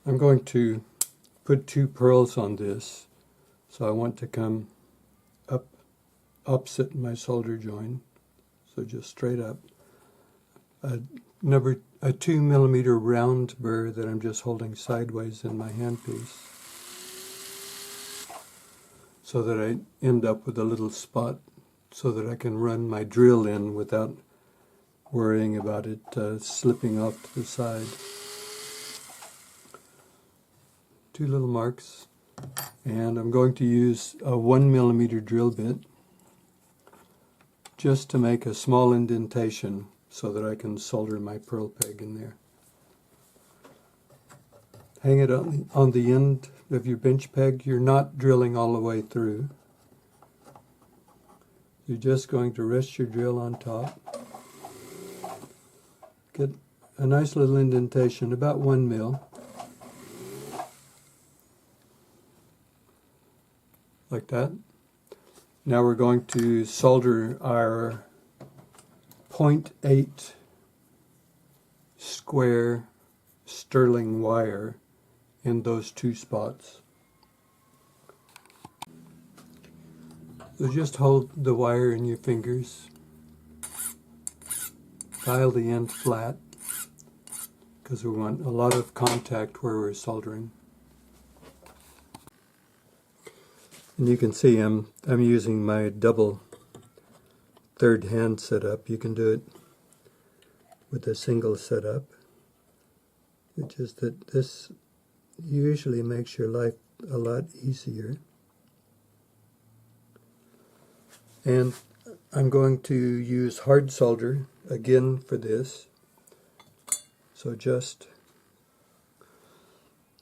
I'm going to put 2 pearls on this, so I want to come up opposite my solder joint, so just straight up. A 2mm round burr that I'm just holding sideways in my handpiece, so that I end up with a little spot so that I can run my drill in without worrying about it slipping off to the side. 2 little marks, and I'm going to use a 1mm drill bit just to make a small indentation so that I can solder my pearl peg in there. Hang it on the end of your bench peg. You're not drilling all the way through. You're just going to rest your drill on top. Get a nice little indentation, about 1 mil. Like that. Now we're going to solder our 0.8 square sterling wire in those 2 spots. So just hold the wire in your fingers. File the end flat, because we want a lot of contact where we're soldering. And you can see I'm using my double third hand setup. You can do it with a single setup. It's just that this usually makes your life a lot easier. And I'm going to use hard solder again for this. So just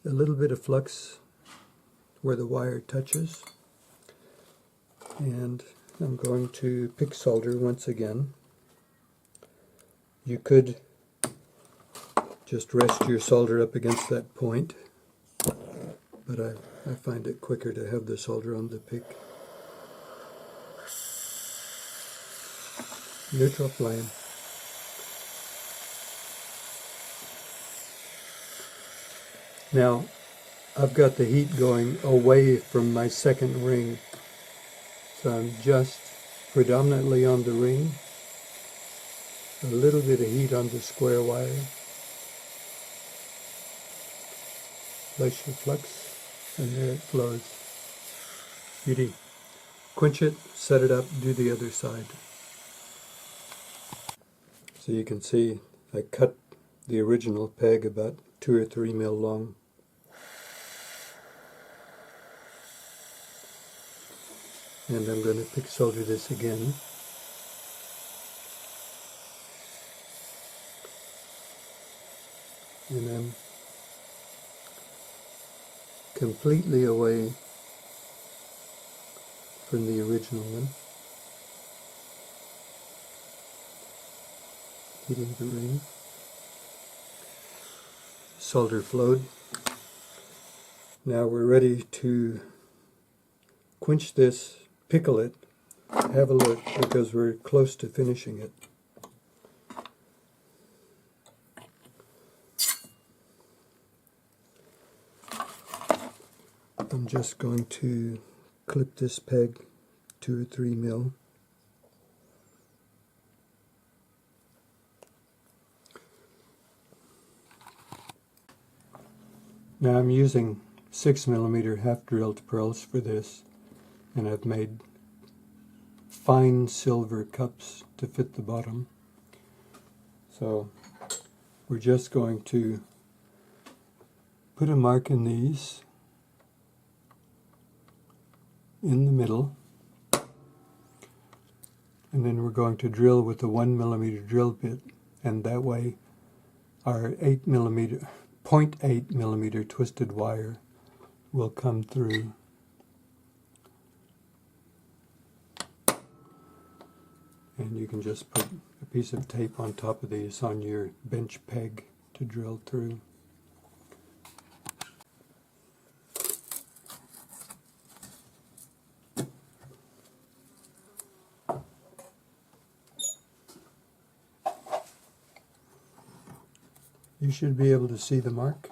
a little bit of flux where the wire touches. And I'm going to pick solder once again. You could just rest your solder up against that point, but I find it quicker to have the solder on the pick. Neutral flame. Now, I've got the heat going away from my second ring. So I'm just predominantly on the ring, a little bit of heat on the square wire. Place your flux, and there it flows. Beauty. Quench it, set it up, do the other side. So you can see I cut the original peg about 2 or 3 mil long. And I'm going to pick solder this again. And I'm completely away from the original one. Heating the ring. Solder flowed. Now we're ready to quench this, pickle it, have a look, because we're close to finishing it. I'm just going to clip this peg 2 or 3 mil. Now I'm using 6mm half-drilled pearls for this, and I've made fine silver cups to fit the bottom. So we're just going to put a mark in these in the middle, and then we're going to drill with the 1mm drill bit, and that way our 0.8mm twisted wire will come through. And you can just put a piece of tape on top of these on your bench peg to drill through. You should be able to see the mark.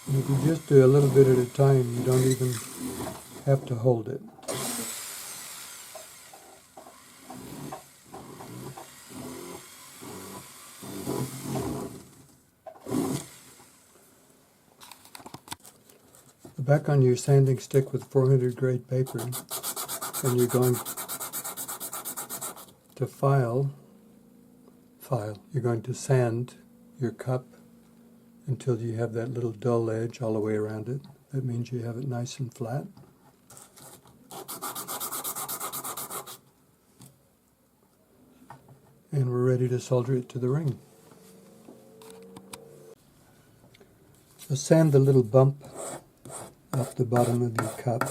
And if you just do a little bit at a time, you don't even have to hold it. Back on your sanding stick with 400 grade paper, and you're going to you're going to sand your cup until you have that little dull edge all the way around it. That means you have it nice and flat. And we're ready to solder it to the ring. So sand the little bump off the bottom of your cup.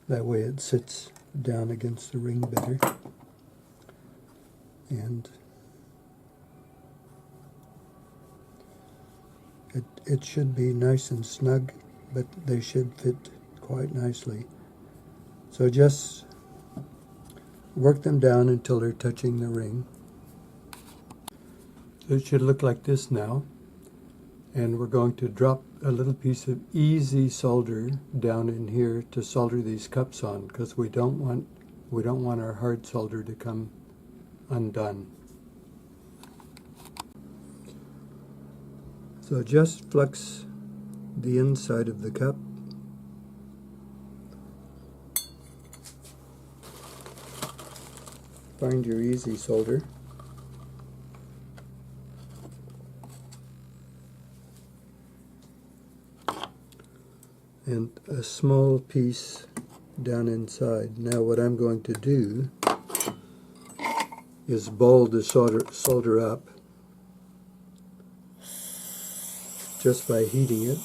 That way it sits down against the ring better. And it should be nice and snug, but they should fit quite nicely. So just work them down until they're touching the ring. So it should look like this now. And we're going to drop a little piece of easy solder down in here to solder these cups on, because we don't want our hard solder to come undone. So just flux the inside of the cup. Find your easy solder. And a small piece down inside. Now what I'm going to do is ball the solder up just by heating it,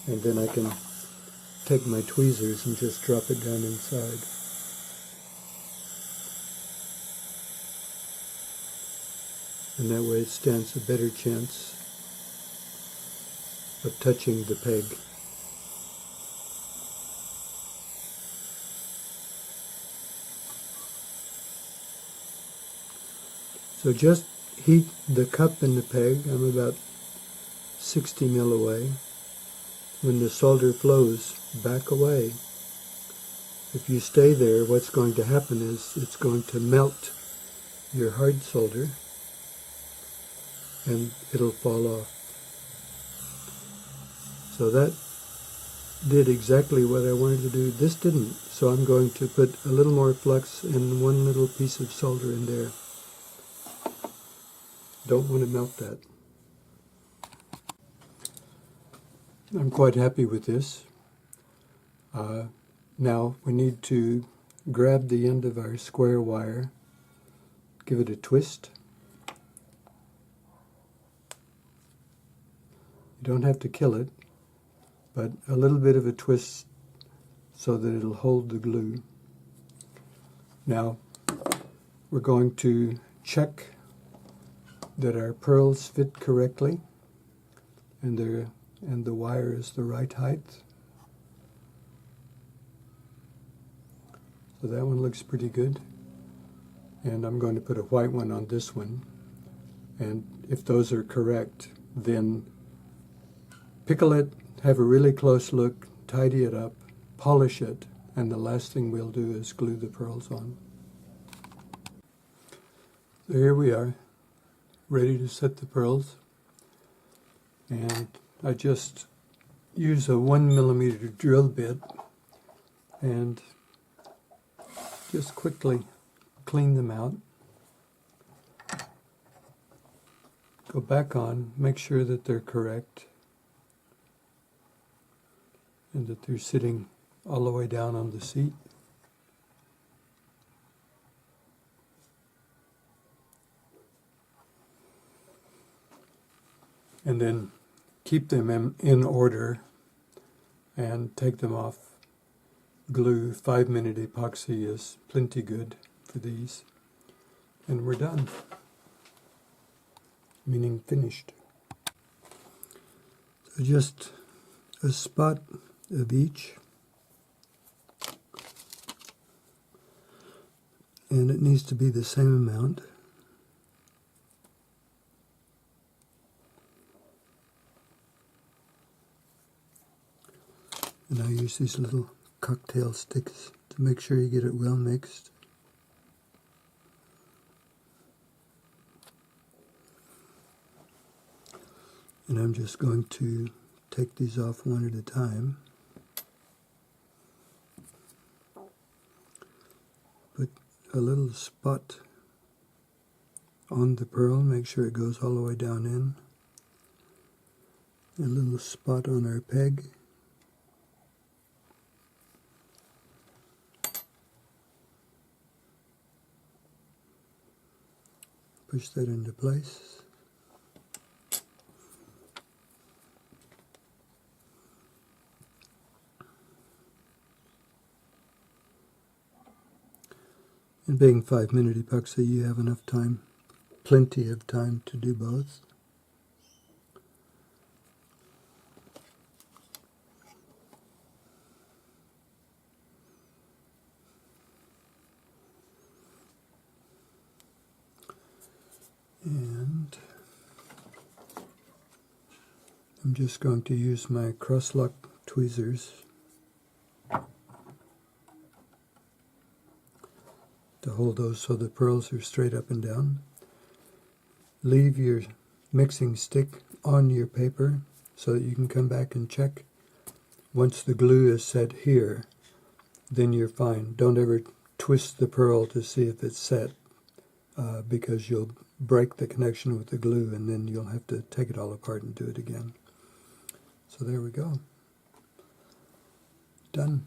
and then I can take my tweezers and just drop it down inside. And that way it stands a better chance of touching the peg. So just heat the cup and the peg. I'm about 60 mil away. When the solder flows, back away. If you stay there, what's going to happen is it's going to melt your hard solder and it'll fall off. So that did exactly what I wanted to do. This didn't. So I'm going to put a little more flux and one little piece of solder in there. Don't want to melt that. I'm quite happy with this. Now we need to grab the end of our square wire, give it a twist. You don't have to kill it, but a little bit of a twist so that it'll hold the glue. Now we're going to check that our pearls fit correctly and the wire is the right height. So that one looks pretty good. And I'm going to put a white one on this one. And if those are correct, then pickle it, have a really close look, tidy it up, polish it, and the last thing we'll do is glue the pearls on. So here we are, ready to set the pearls. And I just use a 1mm drill bit and just quickly clean them out. Go back on, make sure that they're correct and that they're sitting all the way down on the seat. And then keep them in order and take them off. Glue 5-minute epoxy is plenty good for these. And we're done, meaning finished. So just a spot of each. And it needs to be the same amount. And I use these little cocktail sticks to make sure you get it well mixed. And I'm just going to take these off one at a time. Put a little spot on the pearl, make sure it goes all the way down in. A little spot on our peg. Push that into place. And being 5-minute epoxy, you have enough time, plenty of time to do both. And I'm just going to use my cross-lock tweezers to hold those so the pearls are straight up and down. Leave your mixing stick on your paper so that you can come back and check. Once the glue is set here, then you're fine. Don't ever twist the pearl to see if it's set, because you'll break the connection with the glue and then you'll have to take it all apart and do it again. So there we go. Done.